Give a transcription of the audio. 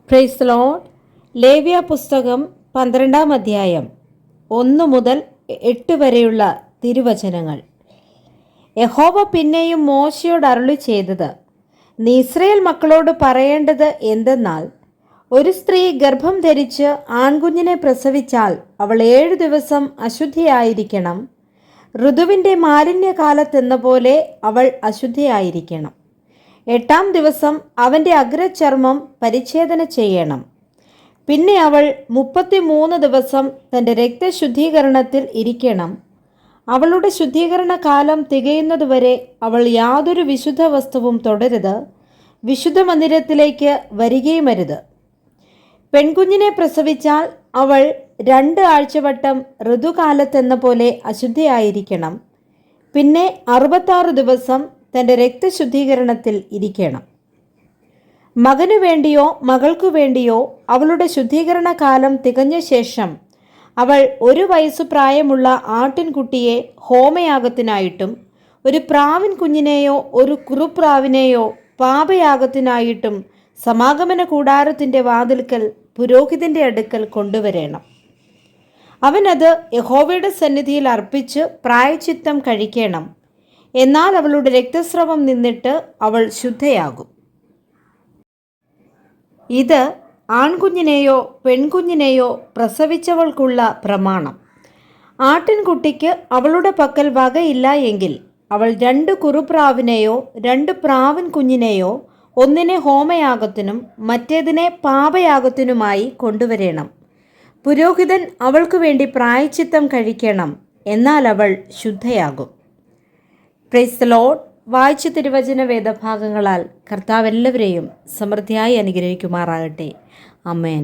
Praise the Lord. ലേവ്യ പുസ്തകം 12-ാം അധ്യായം 1 മുതൽ 8 വരെയുള്ള തിരുവചനങ്ങൾ. യഹോവ പിന്നെയും മോശയോട് അരുളി ചെയ്തത്, നീ ഇസ്രായേൽ മക്കളോട് പറയേണ്ടത് എന്തെന്നാൽ, ഒരു സ്ത്രീ ഗർഭം ധരിച്ച് ആൺകുഞ്ഞിനെ പ്രസവിച്ചാൽ അവൾ 7 ദിവസം അശുദ്ധിയായിരിക്കണം. ഋതുവിൻ്റെ മാലിന്യകാലത്തെന്ന പോലെ അവൾ അശുദ്ധിയായിരിക്കണം. 8-ാം ദിവസം അവൻ്റെ അഗ്രചർമ്മം പരിച്ഛേദന ചെയ്യണം. പിന്നെ അവൾ 33 ദിവസം തൻ്റെ രക്തശുദ്ധീകരണത്തിൽ ഇരിക്കണം. അവളുടെ ശുദ്ധീകരണ കാലം തികയുന്നതുവരെ അവൾ യാതൊരു വിശുദ്ധ വസ്തുവും തൊടരുത്, വിശുദ്ധ മന്ദിരത്തിലേക്ക് വരികയുമരുത്. പെൺകുഞ്ഞിനെ പ്രസവിച്ചാൽ അവൾ 2 ആഴ്ചവട്ടം ഋതുകാലത്തെന്ന പോലെ അശുദ്ധിയായിരിക്കണം. പിന്നെ 66 ദിവസം തൻ്റെ രക്തശുദ്ധീകരണത്തിൽ ഇരിക്കണം. മകനു വേണ്ടിയോ മകൾക്കു വേണ്ടിയോ അവളുടെ ശുദ്ധീകരണ കാലം തികഞ്ഞ ശേഷം അവൾ 1 വയസ്സു പ്രായമുള്ള ആട്ടിൻകുട്ടിയെ ഹോമയാഗത്തിനായിട്ടും ഒരു പ്രാവിൻ കുഞ്ഞിനെയോ ഒരു കുറുപ്രാവിനെയോ പാപയാഗത്തിനായിട്ടും സമാഗമന കൂടാരത്തിൻ്റെ വാതിൽക്കൽ പുരോഹിതൻ്റെ അടുക്കൽ കൊണ്ടുവരണം. അവനത് യഹോവയുടെ സന്നിധിയിൽ അർപ്പിച്ച് പ്രായശ്ചിത്തം കഴിക്കണം. എന്നാൽ അവളുടെ രക്തസ്രവം നിന്നിട്ട് അവൾ ശുദ്ധയാകും. ഇത് ആൺകുഞ്ഞിനെയോ പെൺകുഞ്ഞിനെയോ പ്രസവിച്ചവൾക്കുള്ള പ്രമാണം. ആട്ടിൻകുട്ടിക്ക് അവളുടെ പക്കൽ വകയില്ല എങ്കിൽ അവൾ 2 കുറുപ്രാവിനെയോ 2 പ്രാവിൻ കുഞ്ഞിനെയോ ഒന്നിനെ ഹോമയാഗത്തിനും മറ്റേതിനെ പാപയാഗത്തിനുമായി കൊണ്ടുവരണം. പുരോഹിതൻ അവൾക്കു വേണ്ടി പ്രായശ്ചിത്തം കഴിക്കണം. എന്നാൽ അവൾ ശുദ്ധയാകും. Praise the Lord. വായിച്ച തിരുവചന വേദഭാഗങ്ങളാൽ കർത്താവ് എല്ലാവരെയും സമൃദ്ധിയായി അനുഗ്രഹിക്കുമാറാകട്ടെ. ആമേൻ.